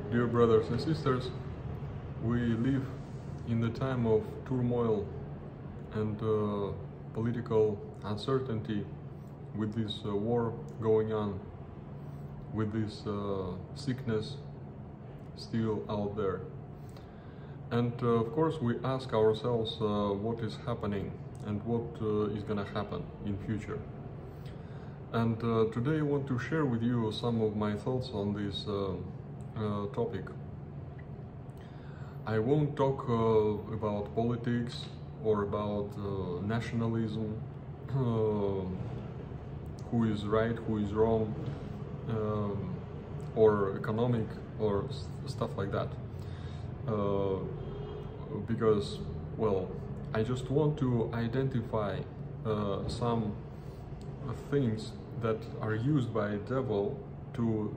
Dear brothers and sisters, we live in the time of turmoil and political uncertainty, with this war going on, with this sickness still out there. And of course we ask ourselves what is happening and what is gonna happen in future. And today I want to share with you some of my thoughts on this topic. I won't talk about politics or about nationalism, who is right, who is wrong, or economic or stuff like that. Because, well, I just want to identify some things that are used by the devil to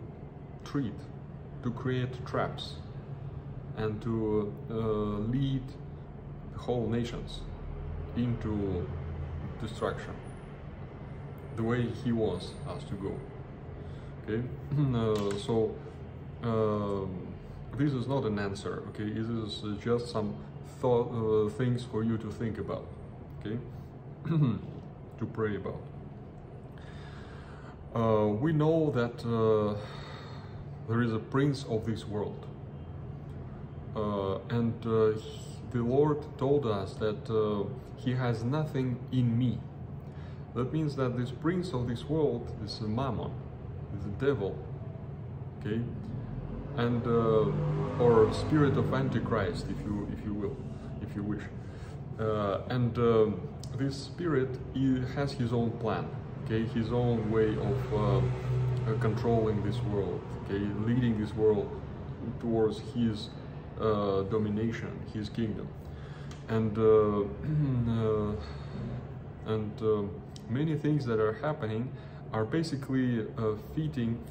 create traps and to lead whole nations into destruction the way he wants us to go. Okay, so this is not an answer. Okay, this is just some things for you to think about. Okay, to pray about. We know that there is a prince of this world, and the Lord told us that he has nothing in me. That means that this prince of this world is Mammon, is the devil, okay, and or spirit of Antichrist, if you will, if you wish, and this spirit has his own plan. Okay, his own way of controlling this world, okay, leading this world towards his domination, his kingdom, and many things that are happening are basically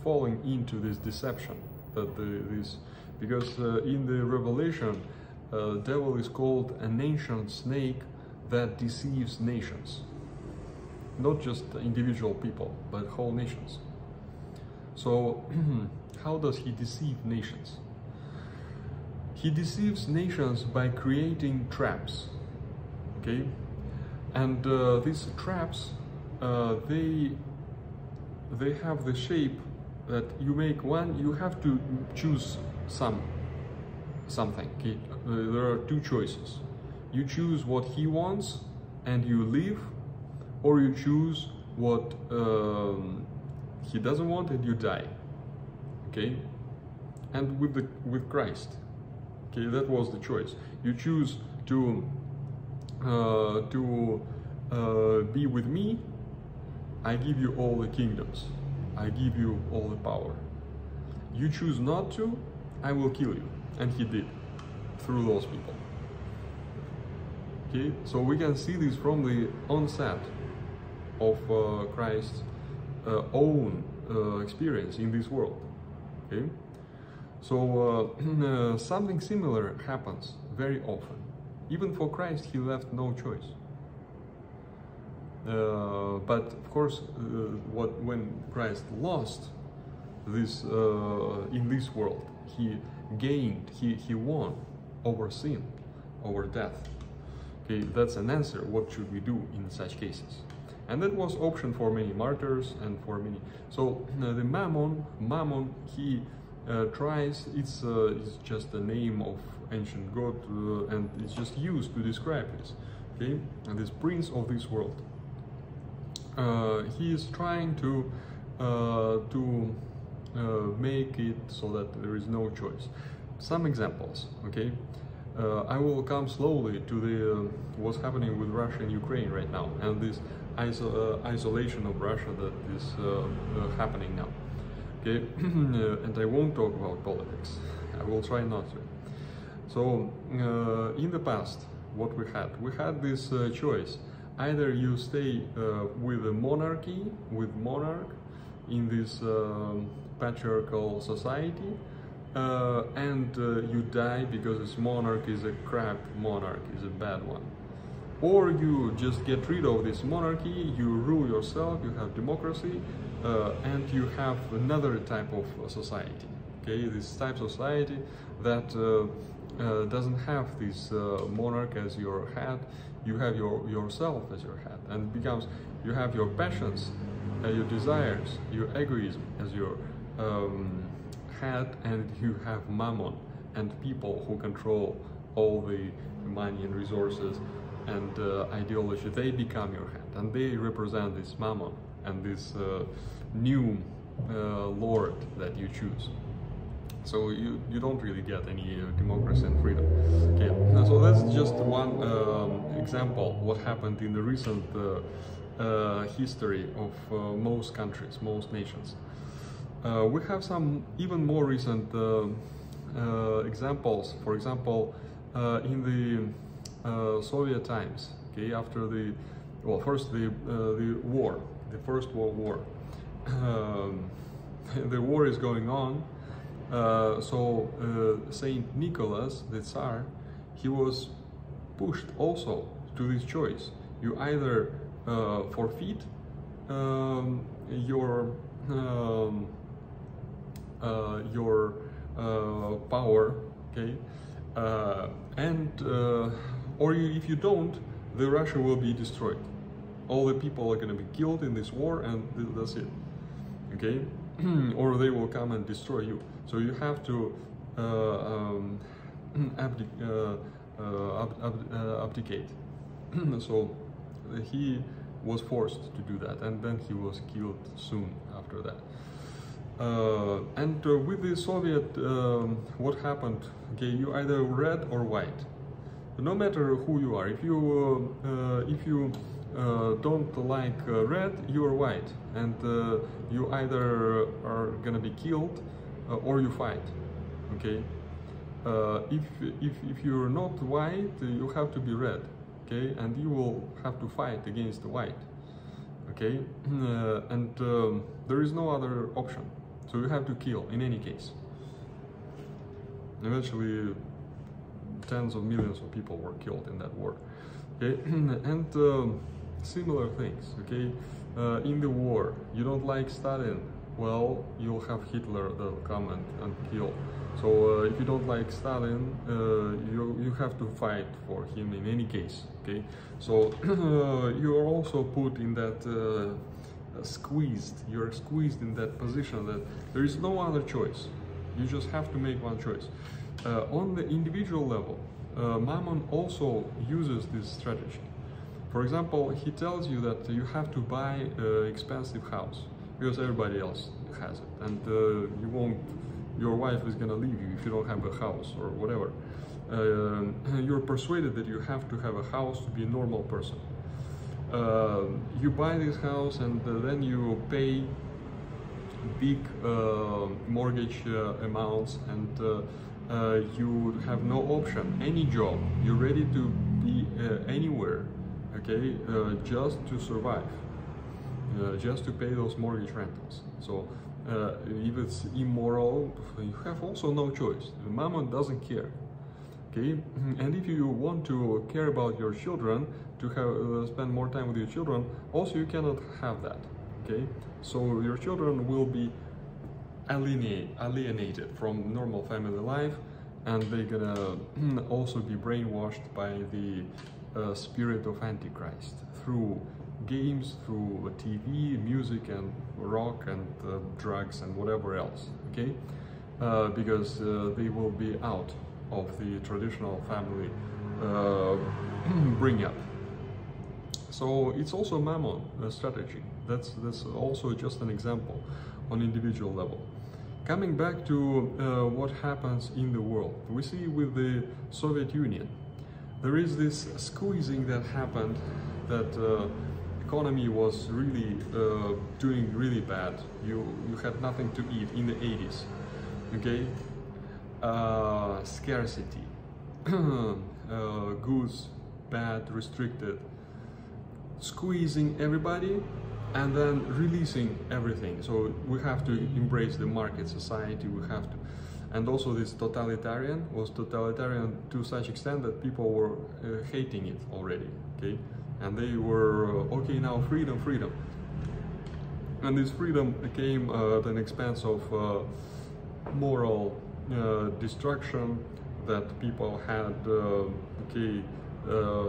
falling into this deception. Because in the Revelation, the devil is called an ancient snake that deceives nations. Not just individual people, but whole nations. So, how does he deceive nations? He deceives nations by creating traps, okay? And these traps, they have the shape that you make one, you have to choose something, okay? There are two choices. You choose what he wants and you leave, or you choose what he doesn't want and you die. Okay, and with Christ, okay, that was the choice. You choose to be with me. I give you all the kingdoms. I give you all the power. You choose not to, I will kill you. And he did, through those people. Okay, so we can see this from the onset of Christ's own experience in this world. Okay, so something similar happens very often. Even for Christ, he left no choice. But of course, when Christ lost this in this world, he gained, he won over sin, over death. Okay, that's an answer. What should we do in such cases? And that was option for many martyrs and for many. So the Mammon, he tries. It's just the name of ancient god, and it's just used to describe this. Okay, and this prince of this world. He is trying to make it so that there is no choice. Some examples. Okay. I will come slowly to the what's happening with Russia and Ukraine right now, and this isolation of Russia that is happening now. Okay, and I won't talk about politics. I will try not to. So in the past, what we had this choice: either you stay with a monarchy, with monarch in this patriarchal society, and you die because this monarch is a crap monarch, is a bad one. or you just get rid of this monarchy, you rule yourself, you have democracy, and you have another type of society. Okay, this type of society that doesn't have this monarch as your head. You have yourself as your head, and becomes you have your passions, your desires, your egoism as your head, and you have mammon and people who control all the money and resources and ideology. They become your head, and they represent this mammon and this new lord that you choose. So you don't really get any democracy and freedom. Okay, so that's just one example what happened in the recent history of most countries, most nations. We have some even more recent examples. For example, in the Soviet times, okay, after the first the war, the First World War. The war is going on. Saint Nicholas, the Tsar, he was pushed also to this choice. You either forfeit your power, okay, or if you don't, the Russia will be destroyed. All the people are going to be killed in this war, and that's it. Okay, or they will come and destroy you. So you have to abdicate. So he was forced to do that, and then he was killed soon after that. With the Soviet, what happened? Okay, you either red or white. No matter who you are, if you don't like red, you are white, and you either are gonna be killed or you fight. Okay, if you're not white, you have to be red. Okay, and you will have to fight against the white. Okay, there is no other option. So you have to kill in any case. Eventually, tens of millions of people were killed in that war. Okay, and similar things. Okay, in the war, you don't like Stalin. Well, you'll have Hitler that will come and kill. So if you don't like Stalin, you have to fight for him in any case. Okay, so you are also put in that you're squeezed in that position that there is no other choice. You just have to make one choice. On the individual level, Mammon also uses this strategy. For example, he tells you that you have to buy an expensive house because everybody else has it, and your wife is gonna leave you if you don't have a house or whatever. You're persuaded that you have to have a house to be a normal person. You buy this house, and then you pay big mortgage amounts, and you have no option, any job. You're ready to be anywhere, okay, just to survive, just to pay those mortgage rentals. So if it's immoral, you have also no choice. The Mammon doesn't care. Okay, and if you want to care about your children, to have spend more time with your children, also you cannot have that. Okay, so your children will be alienated from normal family life, and they're gonna also be brainwashed by the spirit of Antichrist through games, through TV, music, and rock, and drugs, and whatever else. Okay, because they will be out of the traditional family bring up. So it's also Mammon strategy. That's also just an example on individual level. Coming back to what happens in the world, we see with the Soviet Union, there is this squeezing that happened, that economy was really doing really bad. You had nothing to eat in the 80s. Okay, scarcity, goods bad, restricted, squeezing everybody, and then releasing everything. So we have to embrace the market society. We have to, And also this totalitarian was totalitarian to such extent that people were hating it already, okay? And they were, okay, now freedom, freedom. And this freedom came at an expense of moral destruction, that people had, okay,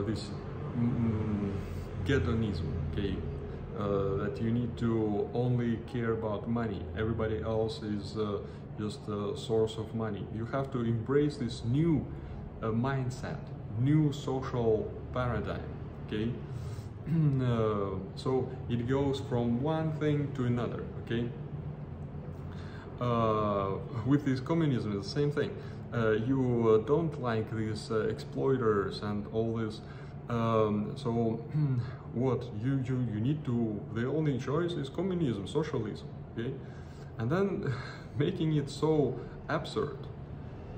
this ghettoism, okay? That you need to only care about money. Everybody else is just a source of money. You have to embrace this new mindset, new social paradigm, okay? So it goes from one thing to another, okay? With this communism, it's the same thing. You don't like these exploiters and all this. So what you need to, the only choice is communism, socialism, okay? And then making it so absurd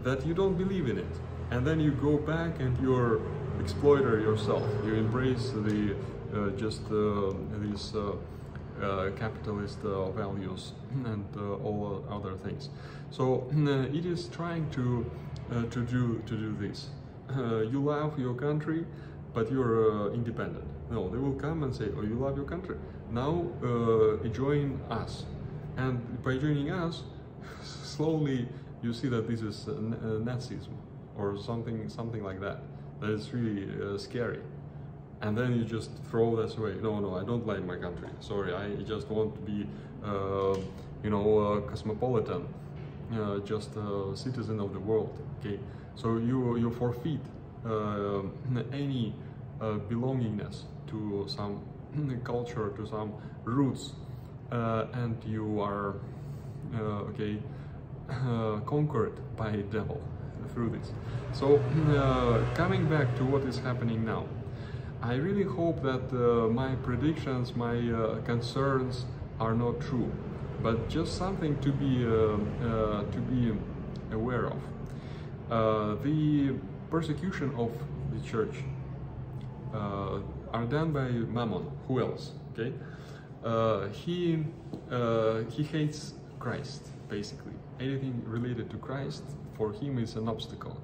that you don't believe in it, and then you go back and you're exploiter yourself. You embrace the these capitalist values and all other things. So it is trying to do this. You love your country, but you're independent. No, they will come and say, oh, you love your country, now join us. And by joining us, slowly you see that this is Nazism or something like that. That is really scary. And then you just throw that away. No, I don't like my country. Sorry, I just want to be, you know, cosmopolitan, just a citizen of the world. Okay, so you forfeit any belongingness to some culture, to some roots, and you are okay, conquered by devil through this. So coming back to what is happening now, I really hope that my predictions, my concerns are not true, but just something to be aware of. The persecution of the church are done by Mammon. Who else? Okay, he hates Christ, basically. Anything related to Christ for him is an obstacle.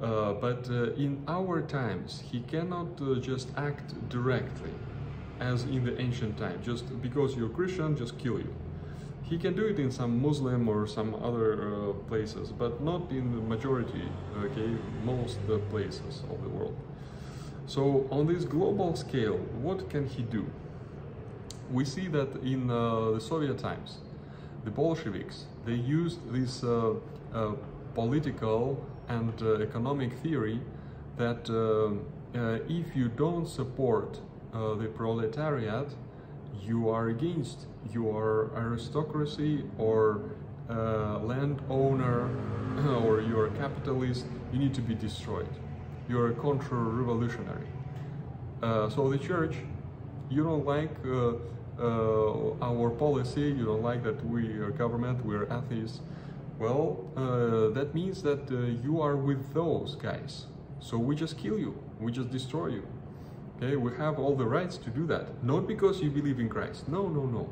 But in our times, he cannot just act directly, as in the ancient time. Just because you're Christian, just kill you. He can do it in some Muslim or some other places, but not in the majority, okay, most places of the world. So on this global scale, what can he do? We see that in the Soviet times, the Bolsheviks, they used this political and economic theory that if you don't support the proletariat, you are against, you are aristocracy or landowner or you are capitalist, you need to be destroyed. You are contra-revolutionary. So the church, you don't like our policy, you don't like that we are government, we are atheists. Well, that means that you are with those guys. So we just kill you, we just destroy you. Okay, we have all the rights to do that. Not because you believe in Christ. No, no, no.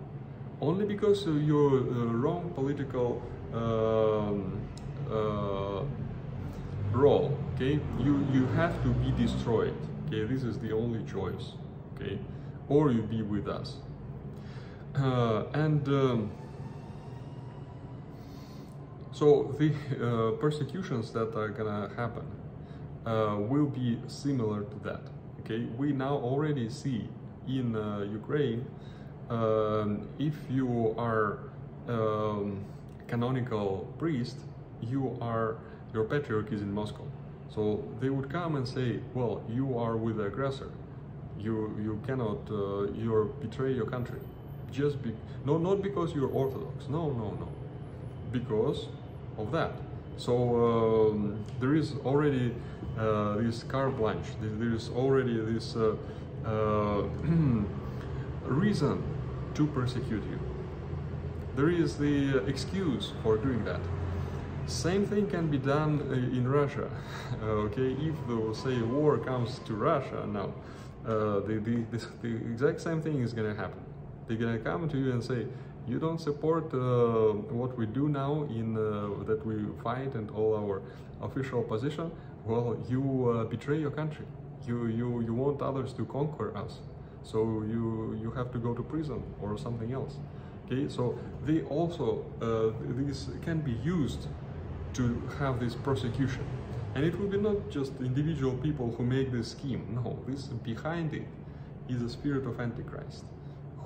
Only because you're wrong political role. Okay, you have to be destroyed. Okay, this is the only choice. Okay, or you be with us. So the persecutions that are gonna happen will be similar to that. Okay, we now already see in Ukraine, if you are canonical priest, your patriarch is in Moscow. So they would come and say, well, you are with the aggressor. You cannot, you betray your country. Just not because you're Orthodox. No, no, no. Because of that. So there is already this carte blanche. There is already this reason to persecute you. There is the excuse for doing that. Same thing can be done in Russia. Okay, if the say war comes to Russia now, the exact same thing is going to happen. They're going to come to you and say, You don't support what we do now in that we fight and all our official position. Well, you betray your country. You want others to conquer us. So you have to go to prison or something else. Okay, so they also this can be used to have this prosecution, and it will be not just individual people who make this scheme. No, this behind it is a spirit of Antichrist,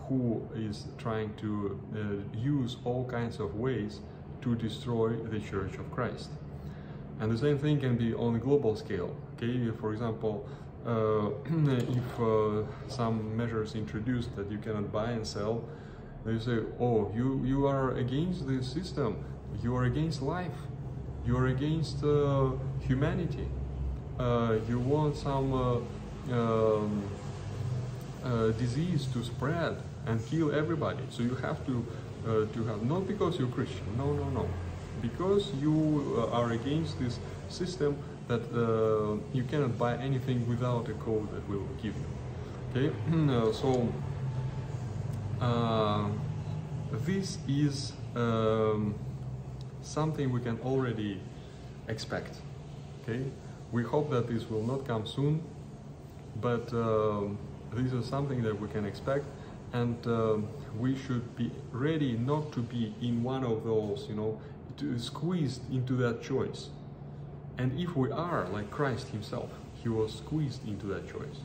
who is trying to use all kinds of ways to destroy the Church of Christ. And the same thing can be on a global scale. Okay, for example, if some measures introduced that you cannot buy and sell, they say, oh, you are against the system, you are against life, you are against humanity, you want some disease to spread and kill everybody, so you have to have, not because you're Christian, no, because you are against this system that you cannot buy anything without a code that we will give you. Okay, so this is something we can already expect. Okay, we hope that this will not come soon, but this is something that we can expect, and we should be ready not to be in one of those, squeezed into that choice. And if we are like Christ himself, he was squeezed into that choice.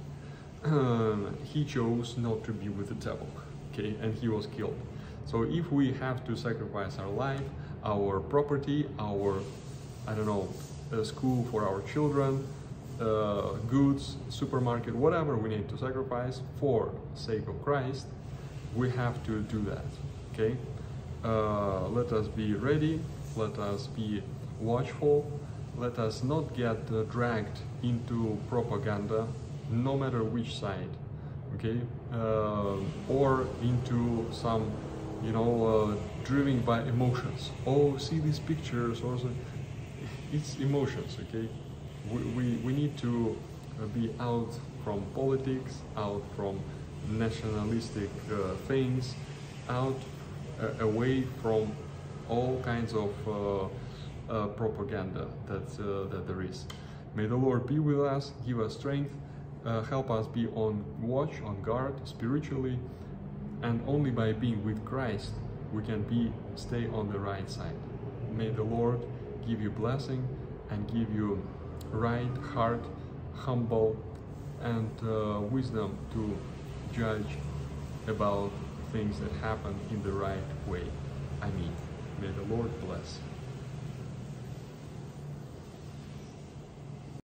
He chose not to be with the devil, okay, and he was killed. So if we have to sacrifice our life, our property, our, school for our children, goods, supermarket, whatever we need to sacrifice for the sake of Christ, we have to do that, okay? Let us be ready, let us be watchful, let us not get dragged into propaganda, no matter which side, okay? Or into some, driven by emotions. Oh, see these pictures, or so. It's emotions, okay? We need to be out from politics, out from nationalistic things, out away from all kinds of propaganda that there is. May the Lord be with us, give us strength, help us be on watch, on guard spiritually, and only by being with Christ we can stay on the right side. May the Lord give you blessing and give you right heart, humble, and wisdom to judge about things that happen in the right way. May the Lord bless.